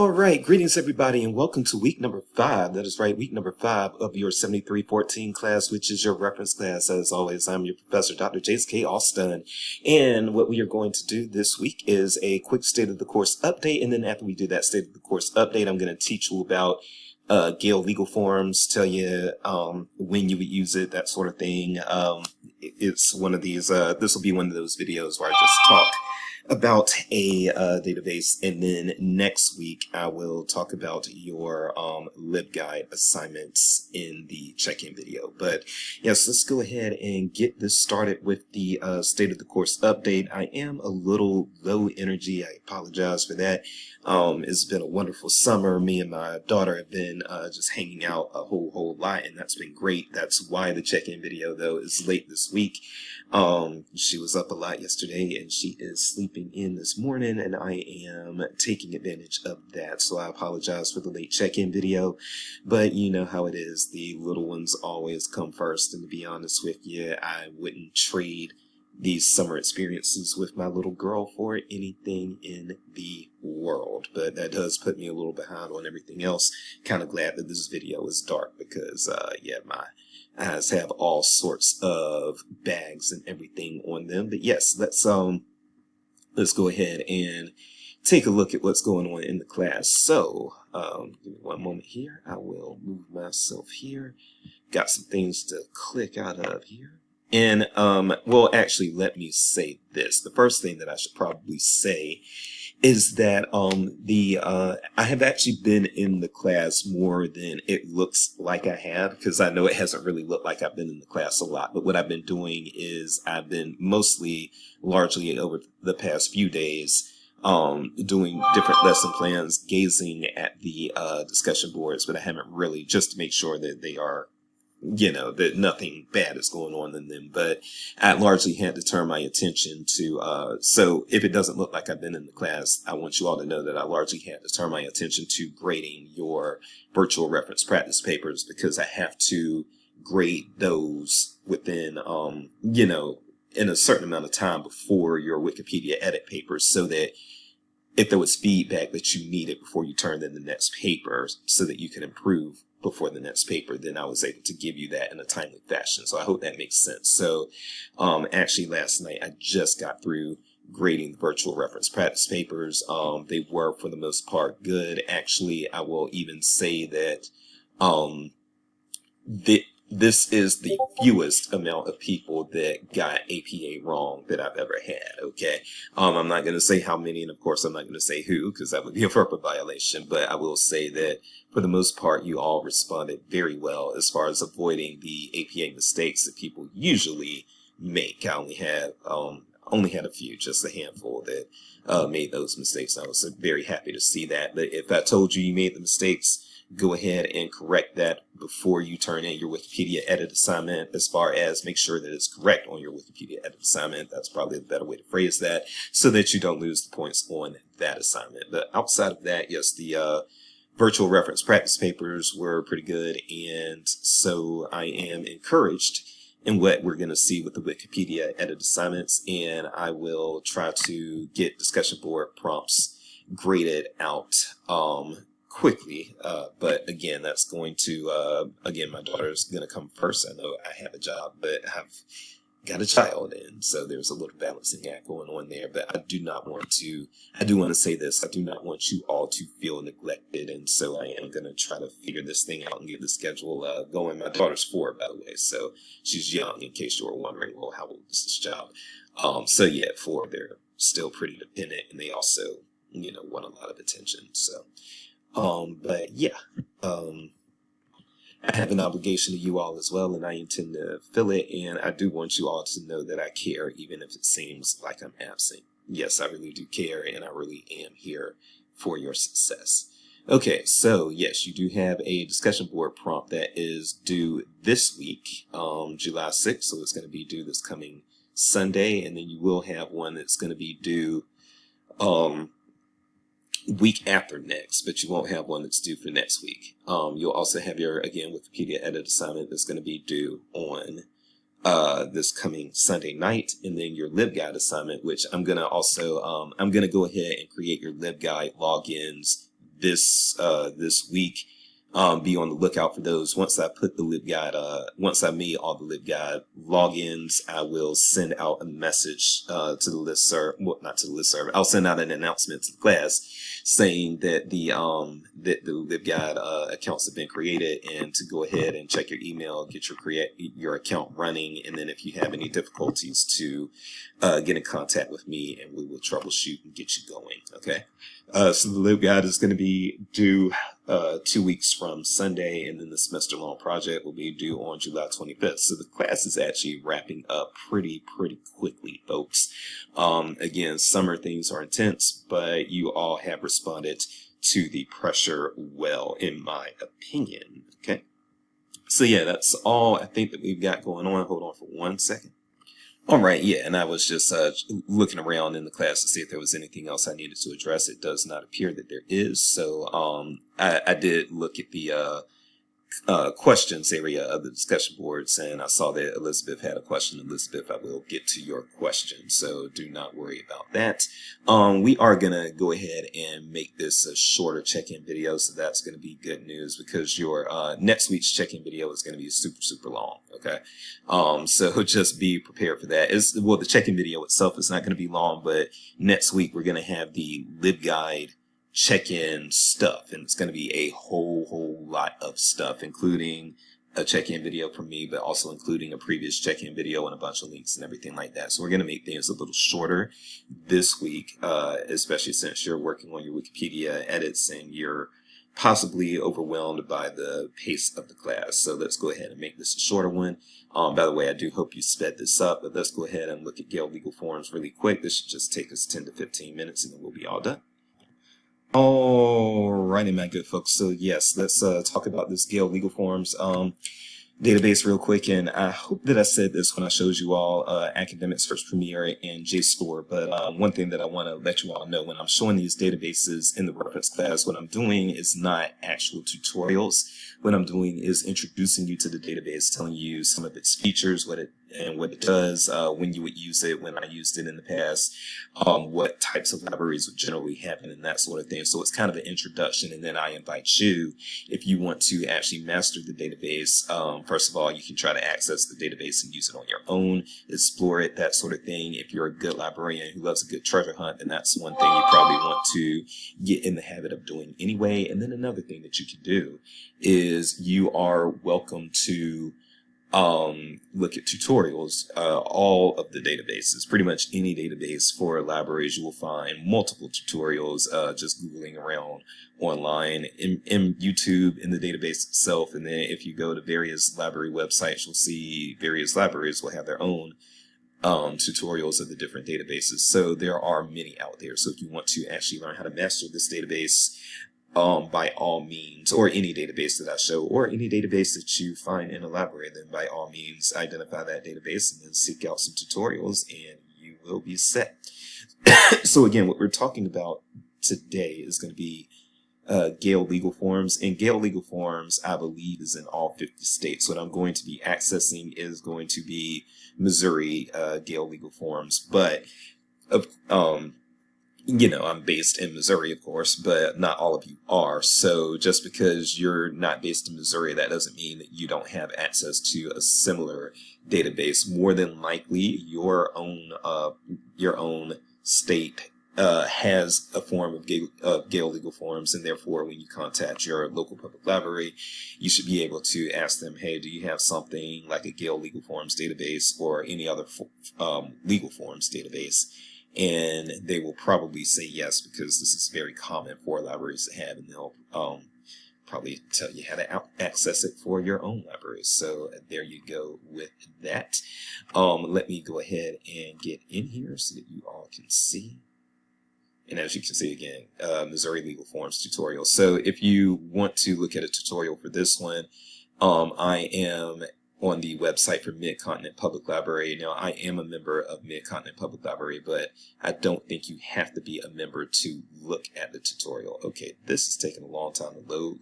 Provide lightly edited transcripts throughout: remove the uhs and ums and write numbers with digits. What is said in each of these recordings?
All right, greetings everybody, and welcome to week number 5. That is right, week number 5 of your 7314 class, which is your reference class. As always, I'm your professor, Dr. Jace K. Austin. And what we are going to do this week is a quick state of the course update. And then after we do that state of the course update, I'm going to teach you about Gale legal forms, tell you when you would use it, that sort of thing. It's one of these, this will be one of those videos where I just talk about a database, and then next week I will talk about your LibGuide assignments in the check-in video. But yes, let's go ahead and get this started with the state of the course update. I am a little low energy. I apologize for that. It's been a wonderful summer. Me and my daughter have been just hanging out a whole lot, and that's been great. That's why the check-in video, though, is late this week. She was up a lot yesterday, and she is sleeping in this morning, and I am taking advantage of that. So I apologize for the late check-in video, but you know how it is. The little ones always come first, and to be honest with you, I wouldn't trade these summer experiences with my little girl for anything in the world. But that does put me a little behind on everything else. Kind of glad that this video is dark because yeah, my eyes have all sorts of bags and everything on them. But yes, let's go ahead and take a look at what's going on in the class. So give me one moment here. I will move myself here. Got some things to click out of here. And, well, actually, let me say this. The first thing that I should probably say is that, I have actually been in the class more than it looks like I have, because I know it hasn't really looked like I've been in the class a lot. But what I've been doing is I've been largely over the past few days, doing different lesson plans, gazing at the, discussion boards, but I haven't really, just to make sure that they are, you know, that nothing bad is going on in them. But I largely had to turn my attention to, so if it doesn't look like I've been in the class, I want you all to know that I largely had to turn my attention to grading your virtual reference practice papers, because I have to grade those within, you know, in a certain amount of time before your Wikipedia edit papers, so that if there was feedback that you needed before you turned in the next paper so that you can improve before the next paper, then I was able to give you that in a timely fashion. So I hope that makes sense. So actually last night I just got through grading the virtual reference practice papers. They were for the most part good. Actually, I will even say that this is the fewest amount of people that got APA wrong that I've ever had, okay? I'm not going to say how many, and of course I'm not going to say who, because that would be a FERPA violation, but I will say that for the most part, you all responded very well as far as avoiding the APA mistakes that people usually make. I only had a few, just a handful that made those mistakes. I was very happy to see that. But if I told you you made the mistakes, go ahead and correct that before you turn in your Wikipedia edit assignment. As far as make sure that it's correct on your Wikipedia edit assignment, that's probably a better way to phrase that, so that you don't lose the points on that assignment. But outside of that, yes, the virtual reference practice papers were pretty good, and so I am encouraged in what we're going to see with the Wikipedia edit assignments, and I will try to get discussion board prompts graded out quickly, but again, that's going to, again, my daughter's going to come first. I know I have a job, but I've got a child, and so there's a little balancing act going on there. But I do want to say this, I do not want you all to feel neglected, and so I am going to try to figure this thing out and get the schedule going. My daughter's 4, by the way, so she's young, in case you were wondering, well, how old is this child? So yeah, at 4, they're still pretty dependent, and they also, you know, want a lot of attention, so. But yeah, I have an obligation to you all as well, and I intend to fill it, and I do want you all to know that I care, even if it seems like I'm absent. Yes, I really do care, and I really am here for your success. Okay, so yes, you do have a discussion board prompt that is due this week, July 6th, so it's going to be due this coming Sunday, and then you will have one that's going to be due, week after next, but you won't have one that's due for next week. You'll also have your, again, Wikipedia edit assignment that's going to be due on this coming Sunday night, and then your LibGuide assignment, which I'm going to also, I'm going to go ahead and create your LibGuide logins this week. Be on the lookout for those. Once I put the LibGuide, once I made all the LibGuide logins, I will send out a message to the listserv. Well, not to the listserv. I'll send out an announcement to the class saying that the LibGuide accounts have been created, and to go ahead and check your email, get your account running, and then if you have any difficulties, to get in contact with me, and we will troubleshoot and get you going. Okay. So the LibGuide is going to be due 2 weeks from Sunday, and then the semester-long project will be due on July 25th. So the class is actually wrapping up pretty quickly, folks. Again, summer things are intense, but you all have responded to the pressure well, in my opinion. Okay. So yeah, that's all I think that we've got going on. Hold on for 1 second. All right, yeah, and I was just looking around in the class to see if there was anything else I needed to address. It does not appear that there is. So I did look at the questions area of the discussion boards, and I saw that Elizabeth had a question. Elizabeth, I will get to your question, so do not worry about that. We are going to go ahead and make this a shorter check-in video, so that's going to be good news, because your next week's check-in video is going to be super long, okay? So just be prepared for that. Well, the check-in video itself is not going to be long, but next week we're going to have the LibGuide check-in stuff, and it's going to be a whole lot of stuff, including a check-in video from me, but also including a previous check-in video and a bunch of links and everything like that. So we're going to make things a little shorter this week, especially since you're working on your Wikipedia edits and you're possibly overwhelmed by the pace of the class. So let's go ahead and make this a shorter one. By the way, I do hope you sped this up, but let's go ahead and look at Gale Legal Forms really quick. This should just take us 10 to 15 minutes, and then we'll be all done. Alrighty, my good folks. So yes, let's talk about this Gale Legal Forms database real quick. And I hope that I said this when I showed you all Academic Search Premier and JSTOR. But one thing that I want to let you all know, when I'm showing these databases in the reference class, what I'm doing is not actual tutorials. What I'm doing is introducing you to the database, telling you some of its features, what it does, when you would use it, when I used it in the past, what types of libraries would generally happen, and that sort of thing. So it's kind of an introduction, and then I invite you, if you want to actually master the database, first of all, you can try to access the database and use it on your own, explore it, that sort of thing. If you're a good librarian who loves a good treasure hunt, then that's one thing you probably want to get in the habit of doing anyway. And then another thing that you can do is you are welcome to look at tutorials, all of the databases, pretty much any database for libraries. You will find multiple tutorials, just Googling around online, in YouTube, in the database itself. And then if you go to various library websites, you'll see various libraries will have their own tutorials of the different databases. So there are many out there. So if you want to actually learn how to master this database, by all means, or any database that I show, or any database that you find in a library, then by all means identify that database and then seek out some tutorials, and you will be set. So again, what we're talking about today is going to be Gale Legal Forms, and Gale Legal Forms, I believe, is in all 50 states. What I'm going to be accessing is going to be Missouri Gale Legal Forms, but you know, I'm based in Missouri, of course, but not all of you are. So just because you're not based in Missouri, that doesn't mean that you don't have access to a similar database. More than likely, your own state has a form of Gale Legal Forms, and therefore, when you contact your local public library, you should be able to ask them, hey, do you have something like a Gale Legal Forms database or any other legal forms database? And they will probably say yes, because this is very common for libraries to have, and they'll probably tell you how to access it for your own libraries. So there you go with that. Let me go ahead and get in here so that you all can see. And as you can see, again, Missouri Legal Forms tutorial. So if you want to look at a tutorial for this one, I am on the website for Mid-Continent Public Library. Now, I am a member of Mid-Continent Public Library, but I don't think you have to be a member to look at the tutorial. Okay, this is taking a long time to load.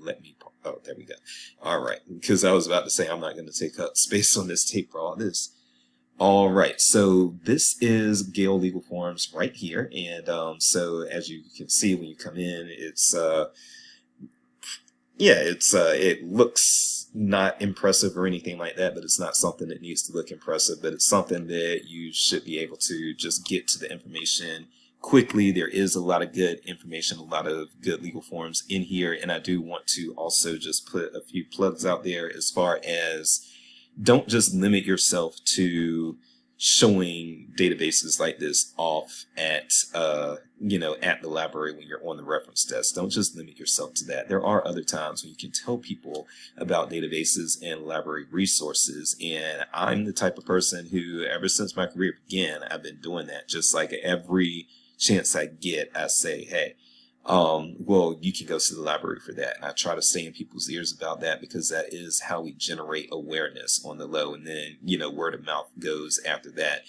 Oh, there we go. All right, because I was about to say I'm not going to take up space on this tape for all this. All right, so this is Gale Legal Forms right here. And so as you can see when you come in, it's Yeah, it looks not impressive or anything like that, but it's not something that needs to look impressive, but it's something that you should be able to just get to the information quickly. There is a lot of good information, a lot of good legal forms in here, and I do want to also just put a few plugs out there as far as don't just limit yourself to showing databases like this off at at the library when you're on the reference desk. Don't just limit yourself to that. There are other times when you can tell people about databases and library resources, and I'm the type of person who ever since my career began, I've been doing that. Just like every chance I get, I say, hey, well, you can go to the library for that. And I try to stay in people's ears about that because that is how we generate awareness on the low. And then, word of mouth goes after that.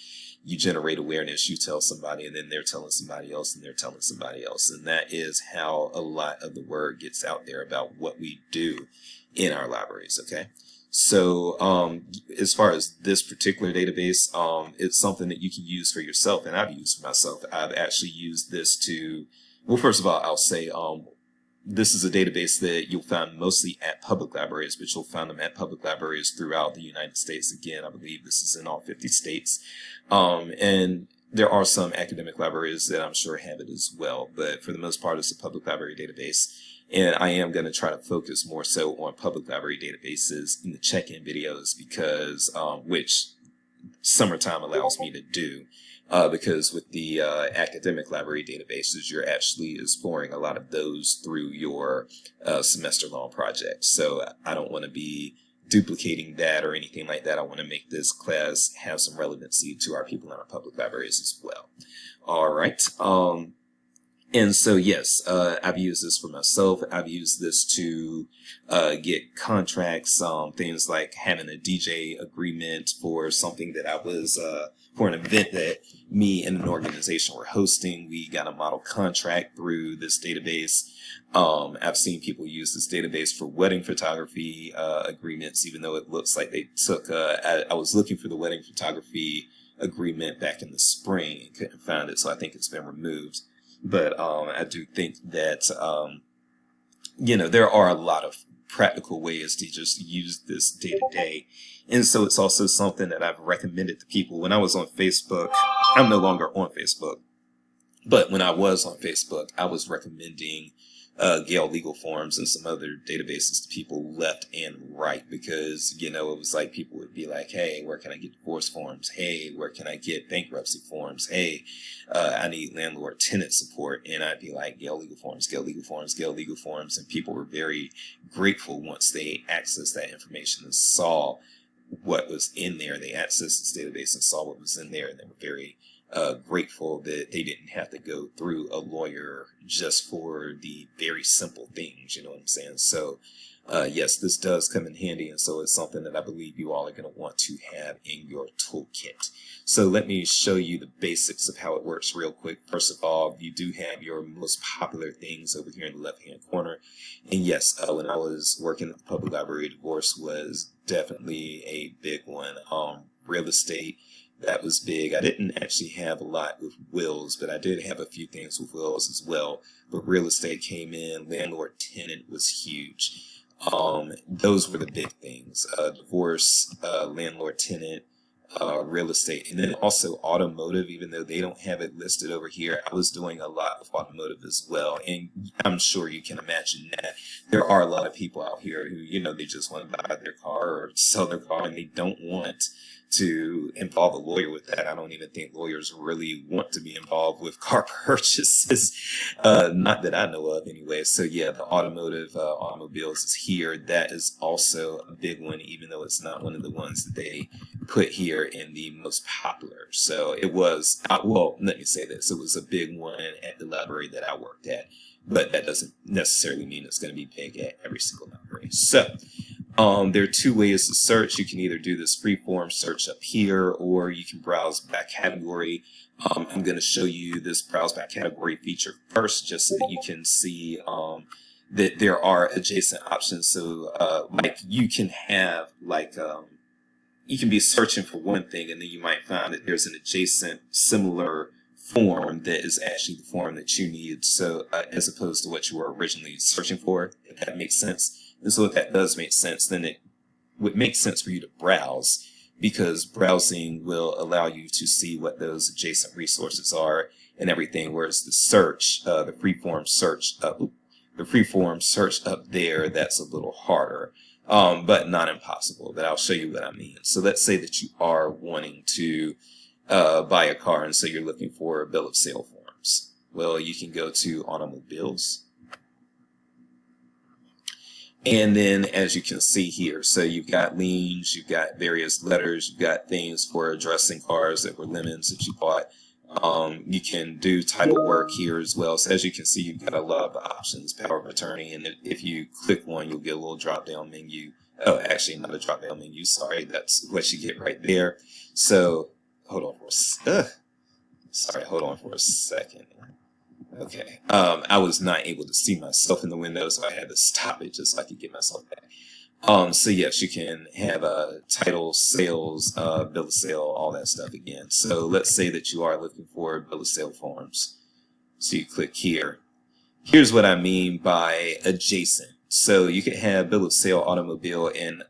You generate awareness, you tell somebody, and then they're telling somebody else, and they're telling somebody else. And that is how a lot of the word gets out there about what we do in our libraries, okay? So as far as this particular database, it's something that you can use for yourself, and I've used for myself. I've actually used this to, well, first of all, I'll say this is a database that you'll find mostly at public libraries, but you'll find them at public libraries throughout the United States. Again, I believe this is in all 50 states. And there are some academic libraries that I'm sure have it as well, but for the most part, it's a public library database. And I am going to try to focus more so on public library databases in the check-in videos because, which summertime allows me to do. Because with the academic library databases, you're actually exploring a lot of those through your semester-long projects. So I don't want to be duplicating that or anything like that. I want to make this class have some relevancy to our people in our public libraries as well. All right. And so, yes, I've used this for myself. I've used this to get contracts, things like having a DJ agreement for something that I was, for an event that me and an organization were hosting. We got a model contract through this database. I've seen people use this database for wedding photography agreements, even though it looks like they took, I was looking for the wedding photography agreement back in the spring and couldn't find it, so I think it's been removed. But I do think that, there are a lot of practical ways to just use this day to day. And so it's also something that I've recommended to people. When I was on Facebook, I'm no longer on Facebook, but when I was on Facebook, I was recommending Gale Legal Forms and some other databases to people left and right because, it was like people would be like, hey, where can I get divorce forms? Hey, where can I get bankruptcy forms? Hey, I need landlord tenant support. And I'd be like, Gale Legal Forms, Gale Legal Forms, Gale Legal Forms. And people were very grateful once they accessed that information and saw what was in there. They accessed this database and saw what was in there, and they were very grateful that they didn't have to go through a lawyer just for the very simple things, you know what I'm saying? So, yes, this does come in handy, and so it's something that I believe you all are going to want to have in your toolkit. So let me show you the basics of how it works real quick. First of all, you do have your most popular things over here in the left-hand corner. And yes, when I was working at the public library, divorce was definitely a big one. Real estate, that was big. I didn't actually have a lot with wills, but I did have a few things with wills as well. But real estate came in. Landlord tenant was huge. Those were the big things. Divorce, landlord tenant, real estate, and then also automotive, even though they don't have it listed over here. I was doing a lot of automotive as well. And I'm sure you can imagine that there are a lot of people out here who, they just want to buy their car or sell their car and they don't want to involve a lawyer with that. I don't even think lawyers really want to be involved with car purchases, not that I know of anyway. So yeah, the automobiles is here. That is also a big one, even though it's not one of the ones that they put here in the most popular. So it was, well, let me say this, it was a big one at the library that I worked at, but that doesn't necessarily mean it's going to be big at every single library. So there are two ways to search. You can either do this freeform search up here, or you can browse by category. I'm going to show you this browse by category feature first, just so that you can see that there are adjacent options. So like you can have you can be searching for one thing, and then you might find that there's an adjacent similar form that is actually the form that you need, so as opposed to what you were originally searching for, if that makes sense. And so if that does make sense, then it would make sense for you to browse, because browsing will allow you to see what those adjacent resources are and everything, whereas the search, the freeform search up there, that's a little harder, but not impossible. But I'll show you what I mean. So let's say that you are wanting to buy a car, and so you're looking for bill of sale forms. Well, you can go to automobiles. And then, as you can see here, so you've got liens, you've got various letters, you've got things for addressing cars that were lemons that you bought. You can do title work here as well. So as you can see, you've got a lot of options, power of attorney, and if you click one, you'll get a little drop-down menu. Oh, actually, not a drop-down menu. Sorry, that's what you get right there. So hold on for a second. Okay. I was not able to see myself in the window, so I had to stop it just so I could get myself back. So yes, you can have title, sales, bill of sale, all that stuff again. So let's say that you are looking for bill of sale forms. So you click here. Here's what I mean by adjacent. So you can have bill of sale, automobile, and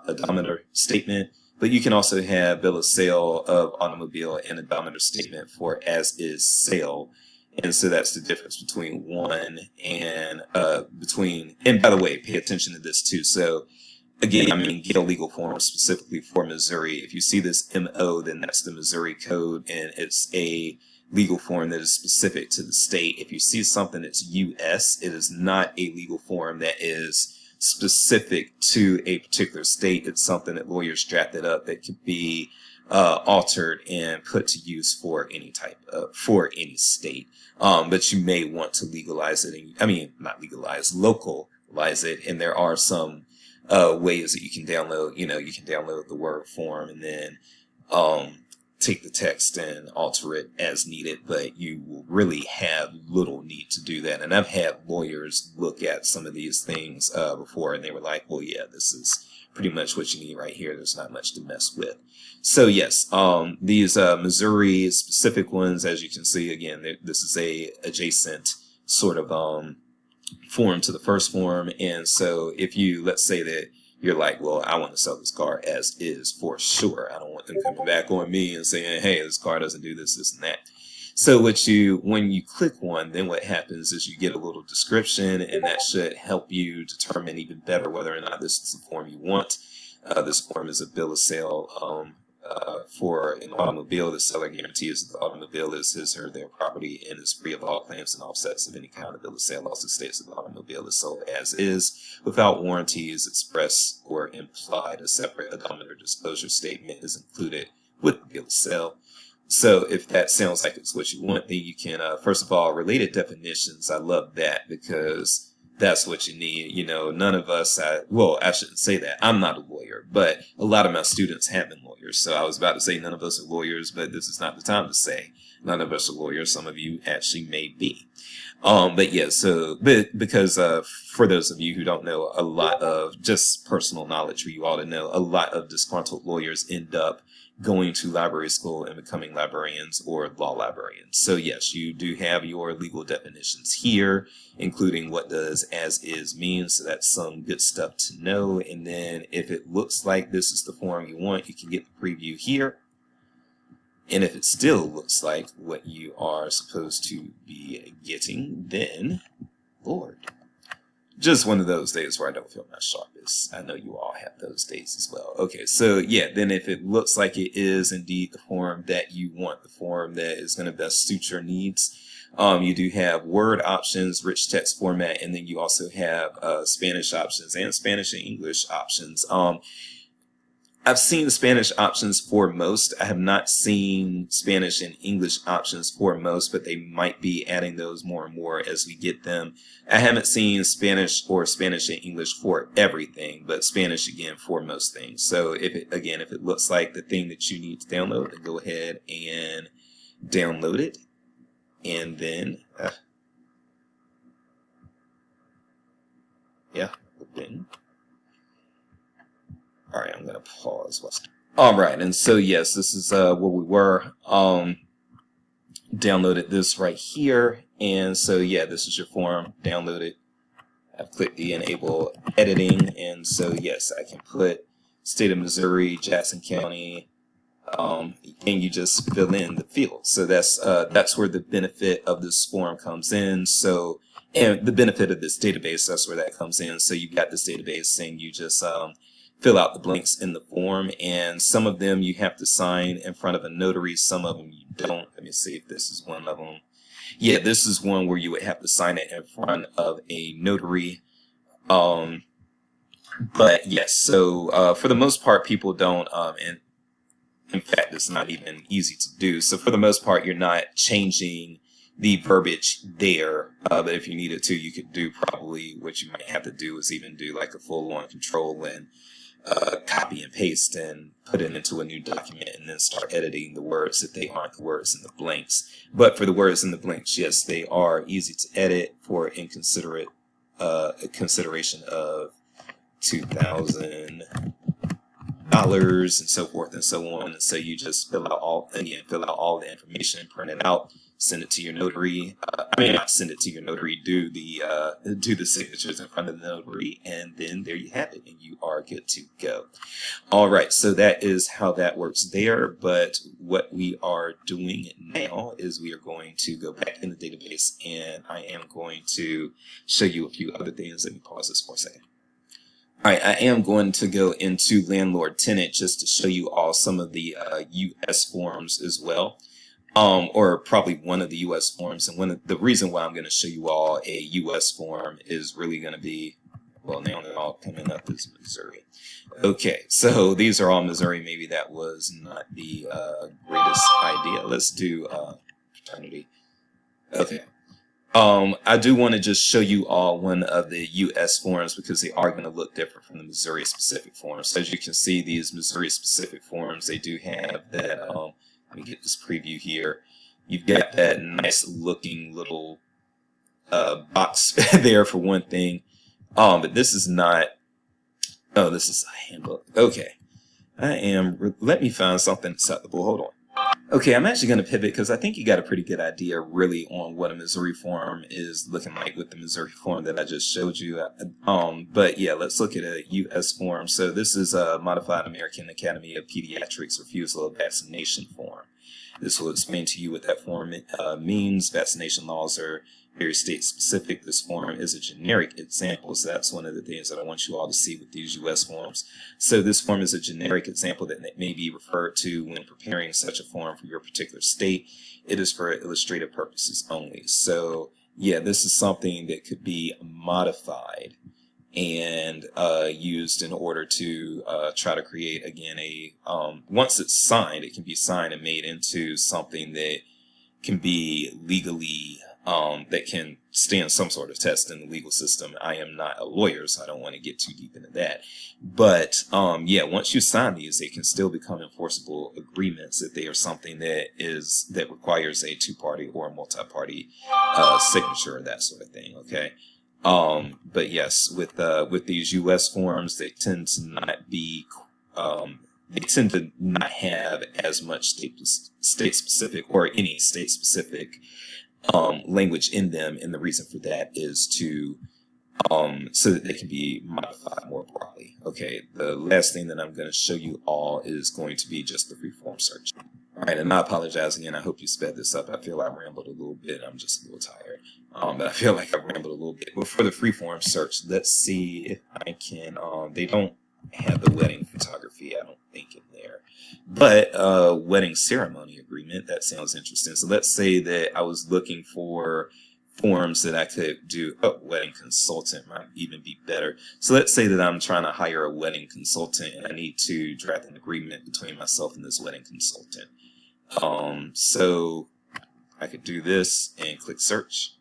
odometer statement, but you can also have bill of sale of automobile and odometer statement for as is sale. And so that's the difference between one and and by the way, pay attention to this too. So again, I mean, get a legal form specifically for Missouri. If you see this MO, then that's the Missouri code, and it's a legal form that is specific to the state. If you see something that's US, it is not a legal form that is specific to a particular state. It's something that lawyers drafted up that could be altered and put to use for any for any state. But you may want to legalize it, not legalize, localize it. And there are some ways that you can download, you can download the Word form and then take the text and alter it as needed, but you will really have little need to do that. And I've had lawyers look at some of these things before, and they were like, well, yeah, this is pretty much what you need right here. There's not much to mess with. So yes, these Missouri specific ones, as you can see, again, this is a adjacent sort of form to the first form. And so if you, let's say that you're like, well, I want to sell this car as is for sure. I don't want them coming back on me and saying, hey, this car doesn't do this, this, and that. So when you click one, then what happens is you get a little description, and that should help you determine even better whether or not this is the form you want. This form is a bill of sale for an automobile. The seller guarantees that the automobile is his or their property and is free of all claims and offsets of any kind. The bill of sale also states that the automobile is sold as is without warranties express or implied. A separate odometer disclosure statement is included with the bill of sale. So if that sounds like it's what you want, then you can, first of all, related definitions. I love that because that's what you need. None of us, I shouldn't say that. I'm not a lawyer, but a lot of my students have been lawyers. So I was about to say none of us are lawyers, but this is not the time to say none of us are lawyers. Some of you actually may be. But yeah, because for those of you who don't know, a lot of just personal knowledge for you all to know, a lot of disgruntled lawyers end up going to library school and becoming librarians or law librarians. So yes, you do have your legal definitions here, including what does as is mean. So that's some good stuff to know. And then if it looks like this is the form you want, you can get the preview here. And if it still looks like what you are supposed to be getting, then, Lord, just one of those days where I don't feel my sharpest. I know you all have those days as well. Okay, so yeah, then if it looks like it is indeed the form that you want, the form that is going to best suit your needs, you do have Word options, rich text format, and then you also have Spanish options and Spanish and English options. I've seen the Spanish options for most. I have not seen Spanish and English options for most, but they might be adding those more and more as we get them. I haven't seen Spanish or Spanish and English for everything, but Spanish again for most things. So if it looks like the thing that you need to download, then go ahead and download it. And then, open. All right, I'm going to pause. All right, and so yes, this is where we were. downloaded this right here. And so, yeah, this is your form, download it. I've clicked the enable editing. And so, yes, I can put state of Missouri, Jackson County, and you just fill in the fields. So that's where the benefit of this form comes in. So, and the benefit of this database, that's where that comes in. So you've got this database and you just fill out the blanks in the form, and some of them you have to sign in front of a notary, some of them you don't. Let me see if this is one of them. Yeah, this is one where you would have to sign it in front of a notary. But yes, so for the most part, people don't, and in fact, it's not even easy to do. So for the most part, you're not changing the verbiage there. But if you needed to, you could do probably what you might have to do is even do like a full-on control and copy and paste and put it into a new document and then start editing the words if they aren't the words in the blanks. But for the words in the blanks, yes, they are easy to edit for inconsiderate consideration of $2,000 and so forth and so on. And so you just fill out all the information, print it out, send it to your notary. Not send it to your notary, do the signatures in front of the notary, and then there you have it, and you are good to go. All right, so that is how that works there. But what we are doing now is we are going to go back in the database, and I am going to show you a few other things. Let me pause this for a second. All right, I am going to go into landlord-tenant just to show you all some of the U.S. forms as well, or probably one of the U.S. forms. And the reason why I'm going to show you all a U.S. form is really going to be, well, now they're all coming up as Missouri. Okay, so these are all Missouri. Maybe that was not the greatest idea. Let's do fraternity. Okay. I do want to just show you all one of the U.S. forms because they are going to look different from the Missouri-specific forms. So as you can see, these Missouri-specific forms, they do have that, let me get this preview here. You've got that nice looking little box there for one thing. But this is not, oh, this is a handbook. Okay. Let me find something acceptable. Hold on. Okay, I'm actually going to pivot because I think you got a pretty good idea really on what a Missouri form is looking like with the Missouri form that I just showed you. But yeah, let's look at a U.S. form. So this is a Modified American Academy of Pediatrics Refusal of Vaccination form. This will explain to you what that form means. Vaccination laws are very state specific. This form is a generic example, so that's one of the things that I want you all to see with these U.S. forms. So this form is a generic example that may be referred to when preparing such a form for your particular state. It is for illustrative purposes only. So yeah, this is something that could be modified and used in order to try to create, again, once it's signed, it can be signed and made into something that can be legally, that can stand some sort of test in the legal system. I am not a lawyer, so I don't want to get too deep into that. But yeah, once you sign these, they can still become enforceable agreements if they are something that requires a two-party or a multi-party signature, that sort of thing. Okay. But yes, with these U.S. forms, they tend to not be, they tend to not have as much state specific or any state specific language in them, and the reason for that is to so that they can be modified more broadly. Okay, the last thing that I'm going to show you all is going to be just the free-form search. All right, and I apologize again. I hope you sped this up. I feel I rambled a little bit. I'm just a little tired. But I feel like I rambled a little bit. But for the free-form search, let's see if I can, they don't have the wedding photography, I don't think, in there. But wedding ceremony agreement, that sounds interesting. So let's say that I was looking for forms that I could do. Oh, wedding consultant might even be better. So let's say that I'm trying to hire a wedding consultant and I need to draft an agreement between myself and this wedding consultant. So I could do this and click search.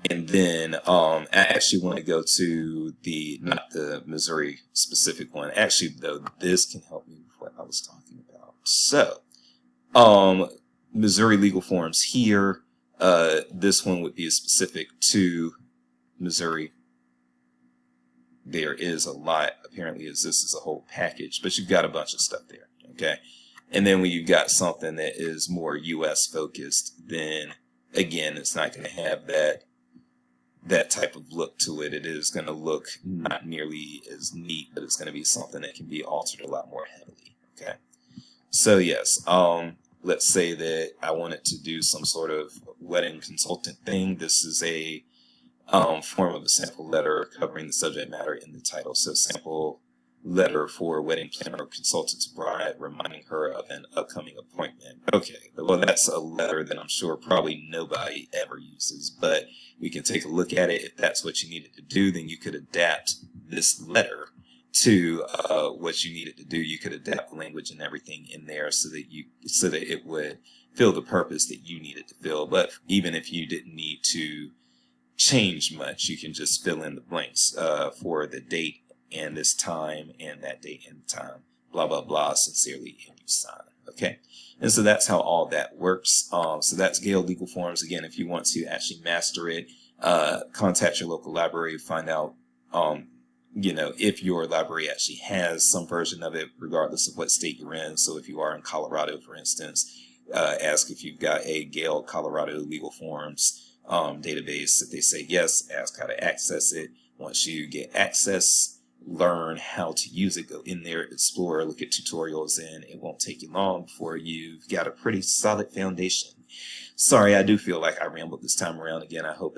And then I actually want to go to not the Missouri specific one. Actually, though, this can help me with what I was talking about. So, Missouri legal forms here. This one would be specific to Missouri. There is a lot, apparently, as this is a whole package, but you've got a bunch of stuff there. Okay. And then when you've got something that is more US focused, then again, it's not going to have that type of look to it. It is going to look not nearly as neat, but it's going to be something that can be altered a lot more heavily. Okay. So yes, let's say that I wanted to do some sort of wedding consultant thing. This is a form of a sample letter covering the subject matter in the title. So sample letter for wedding planner or consultant's bride, reminding her of an upcoming appointment. Okay, well, that's a letter that I'm sure probably nobody ever uses, but we can take a look at it. If that's what you needed to do, then you could adapt this letter to what you needed to do. You could adapt the language and everything in there so that it would fill the purpose that you needed to fill. But even if you didn't need to change much, you can just fill in the blanks for the date and this time and that date and time, blah, blah, blah, sincerely, and you sign. Okay. And so that's how all that works. So that's Gale Legal Forms. Again, if you want to actually master it, contact your local library, find out, if your library actually has some version of it, regardless of what state you're in. So if you are in Colorado, for instance, ask if you've got a Gale Colorado Legal Forms database. If they say yes, ask how to access it. Once you get access, learn how to use it, go in there, explore, look at tutorials, and it won't take you long before you've got a pretty solid foundation. Sorry, I do feel like I rambled this time around again. I hope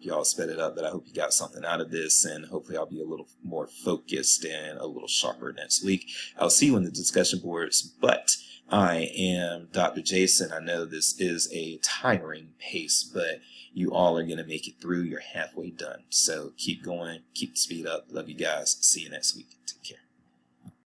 y'all sped it up, but I hope you got something out of this, and hopefully I'll be a little more focused and a little sharper next week. I'll see you in the discussion boards, but I am Dr. Jason. I know this is a tiring pace, but you all are going to make it through. You're halfway done. So keep going, keep the speed up. Love you guys. See you next week. Take care.